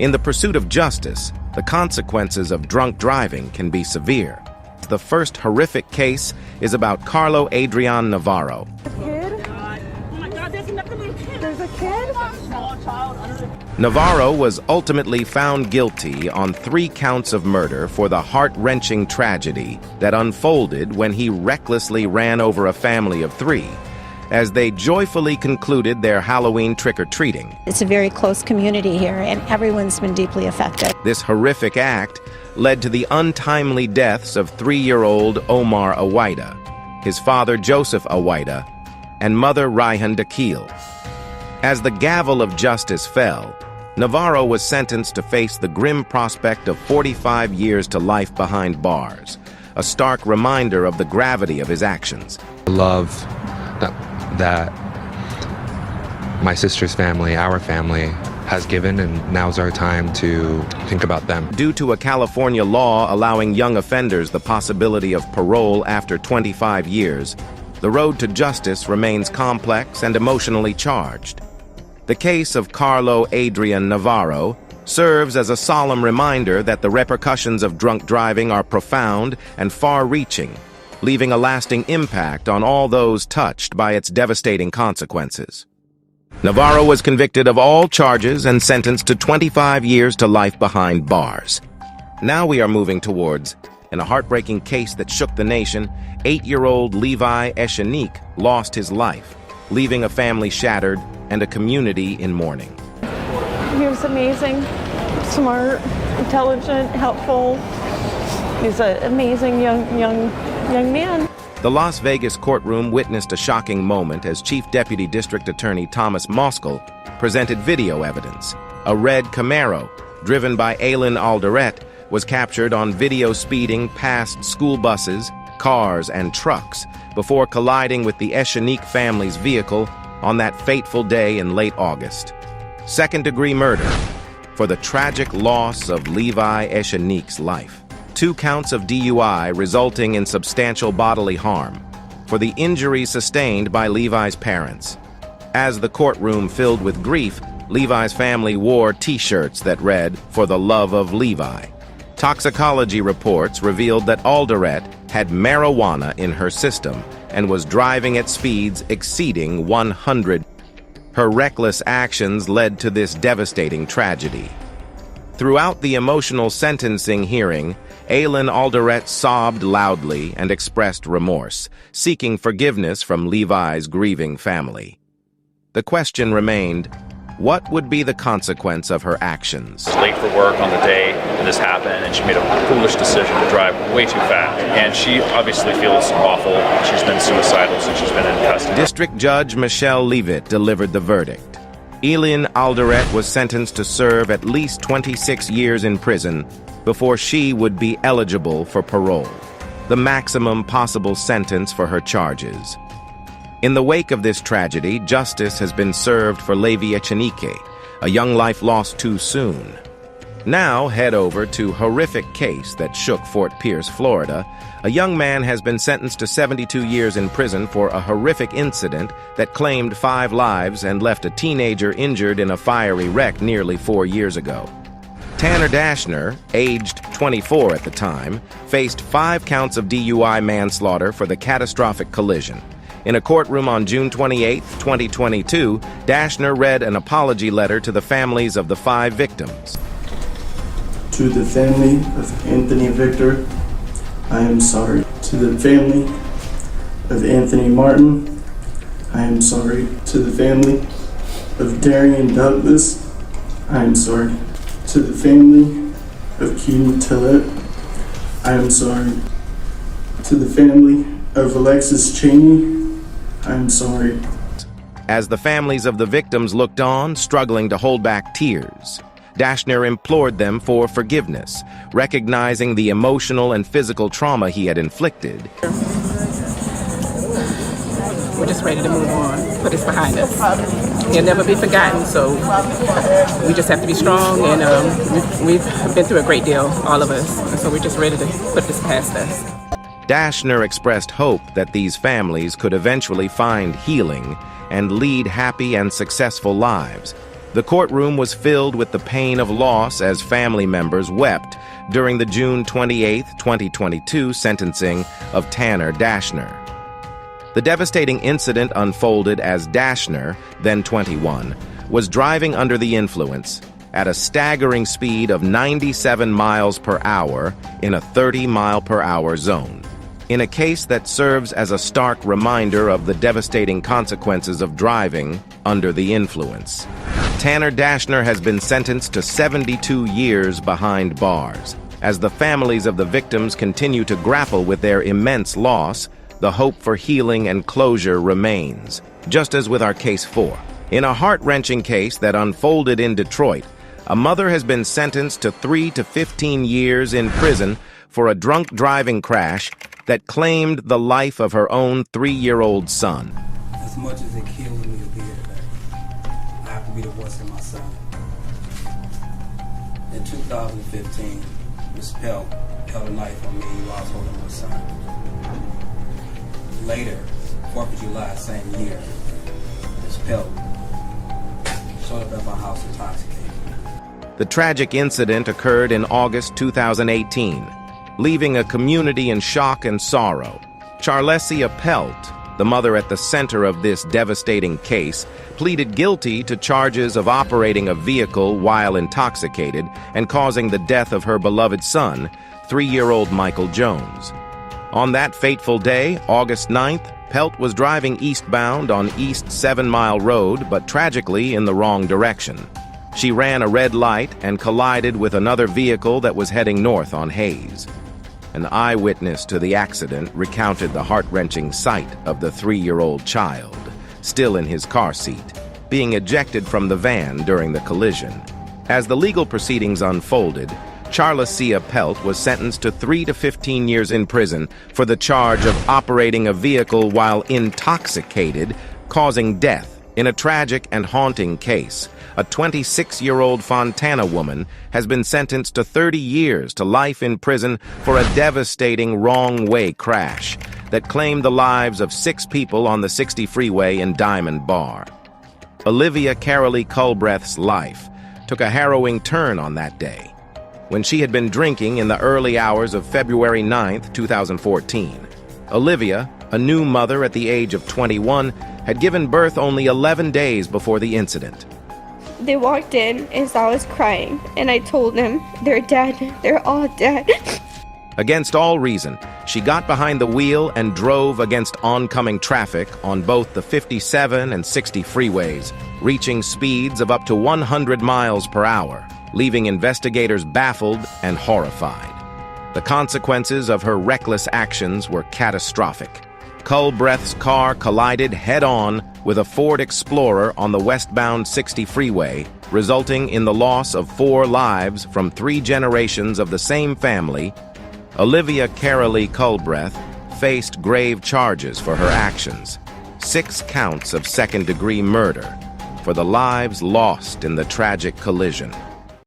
In the pursuit of justice, the consequences of drunk driving can be severe. The first horrific case is about Carlo Adrian Navarro. There's a kid? Navarro was ultimately found guilty on 3 counts of murder for the heart-wrenching tragedy that unfolded when he recklessly ran over a family of 3 as they joyfully concluded their Halloween trick-or-treating. It's a very close community here, and everyone's been deeply affected. This horrific act led to the untimely deaths of 3-year-old Omar Awaida, his father Joseph Awaida, and mother Raihan Dakil. As the gavel of justice fell, Navarro was sentenced to face the grim prospect of 45 years to life behind bars, a stark reminder of the gravity of his actions. Love that my sister's family, our family, has given, and now's our time to think about them. Due to a California law allowing young offenders the possibility of parole after 25 years, the road to justice remains complex and emotionally charged. The case of Carlo Adrian Navarro serves as a solemn reminder that the repercussions of drunk driving are profound and far-reaching, leaving a lasting impact on all those touched by its devastating consequences. Navarro was convicted of all charges and sentenced to 25 years to life behind bars. Now we are moving towards, in a heartbreaking case that shook the nation, 8-year-old Levi Eshanik lost his life, leaving a family shattered and a community in mourning. He was amazing, smart, intelligent, helpful. He's an amazing young man. The Las Vegas courtroom witnessed a shocking moment as Chief Deputy District Attorney Thomas Moskal presented video evidence. A red Camaro, driven by Aylin Alderette, was captured on video speeding past school buses, cars, and trucks before colliding with the Eshanik family's vehicle on that fateful day in late August. Second-degree murder for the tragic loss of Levi Eshanik's life. 2 counts of DUI resulting in substantial bodily harm for the injuries sustained by Levi's parents. As the courtroom filled with grief, Levi's family wore T-shirts that read, "For the love of Levi." Toxicology reports revealed that Alderette had marijuana in her system and was driving at speeds exceeding 100. Her reckless actions led to this devastating tragedy. Throughout the emotional sentencing hearing, Aylin Alderette sobbed loudly and expressed remorse, seeking forgiveness from Levi's grieving family. The question remained, what would be the consequence of her actions? I was late for work on the day that this happened, and she made a foolish decision to drive way too fast. And she obviously feels awful. She's been suicidal since she's been in custody. District Judge Michelle Leavitt delivered the verdict. Aylin Alderette was sentenced to serve at least 26 years in prison before she would be eligible for parole, the maximum possible sentence for her charges. In the wake of this tragedy, justice has been served for Levi Echenike, a young life lost too soon. Now head over to horrific case that shook Fort Pierce, Florida. A young man has been sentenced to 72 years in prison for a horrific incident that claimed 5 lives and left a teenager injured in a fiery wreck nearly 4 years ago. Tanner Dashner, aged 24 at the time, faced 5 counts of DUI manslaughter for the catastrophic collision. In a courtroom on June 28, 2022, Dashner read an apology letter to the families of the 5 victims. To the family of Anthony Victor, I am sorry. To the family of Anthony Martin, I am sorry. To the family of Darian Douglas, I am sorry. To the family of Keaton Tillett, I am sorry. To the family of Alexis Cheney, I am sorry. As the families of the victims looked on, struggling to hold back tears, Dashner implored them for forgiveness, recognizing the emotional and physical trauma he had inflicted. We're just ready to move on, put this behind us. He'll never be forgotten, so we just have to be strong, and we've been through a great deal, all of us, and so we're just ready to put this past us. Dashner expressed hope that these families could eventually find healing and lead happy and successful lives, The courtroom was filled with the pain of loss as family members wept during the June 28, 2022 sentencing of Tanner Dashner. The devastating incident unfolded as Dashner, then 21, was driving under the influence at a staggering speed of 97 miles per hour in a 30-mile-per-hour zone, in a case that serves as a stark reminder of the devastating consequences of driving under the influence. Tanner Dashner has been sentenced to 72 years behind bars. As the families of the victims continue to grapple with their immense loss, the hope for healing and closure remains, just as with our Case 4. In a heart-wrenching case that unfolded in Detroit, a mother has been sentenced to 3 to 15 years in prison for a drunk driving crash that claimed the life of her own 3-year-old son. As much as it kills me to be here today, I have to be the voice of my son. In 2015, Ms. Pelt held a knife on me while I was holding my son. Later, 4th of July, same year, Ms. Pelt showed up at my house intoxicated. The tragic incident occurred in August 2018, leaving a community in shock and sorrow. Charlessia Pelt, the mother at the center of this devastating case, pleaded guilty to charges of operating a vehicle while intoxicated and causing the death of her beloved son, 3-year-old Michael Jones. On that fateful day, August 9th, Pelt was driving eastbound on East 7 Mile Road, but tragically in the wrong direction. She ran a red light and collided with another vehicle that was heading north on Hayes. An eyewitness to the accident recounted the heart-wrenching sight of the 3-year-old child, still in his car seat, being ejected from the van during the collision. As the legal proceedings unfolded, Charlessia Pelt was sentenced to 3 to 15 years in prison for the charge of operating a vehicle while intoxicated, causing death in a tragic and haunting case. A 26-year-old Fontana woman has been sentenced to 30 years to life in prison for a devastating wrong-way crash that claimed the lives of 6 people on the 60 freeway in Diamond Bar. Olivia Carolee Culbreth's life took a harrowing turn on that day, when she had been drinking in the early hours of February 9, 2014. Olivia, a new mother at the age of 21, had given birth only 11 days before the incident. They walked in as I was crying, and I told them, they're dead, they're all dead. Against all reason, she got behind the wheel and drove against oncoming traffic on both the 57 and 60 freeways, reaching speeds of up to 100 miles per hour, leaving investigators baffled and horrified. The consequences of her reckless actions were catastrophic. Culbreth's car collided head-on with a Ford Explorer on the westbound 60 freeway, resulting in the loss of 4 lives from 3 generations of the same family. Olivia Carolee Culbreth faced grave charges for her actions, 6 counts of second-degree murder, for the lives lost in the tragic collision.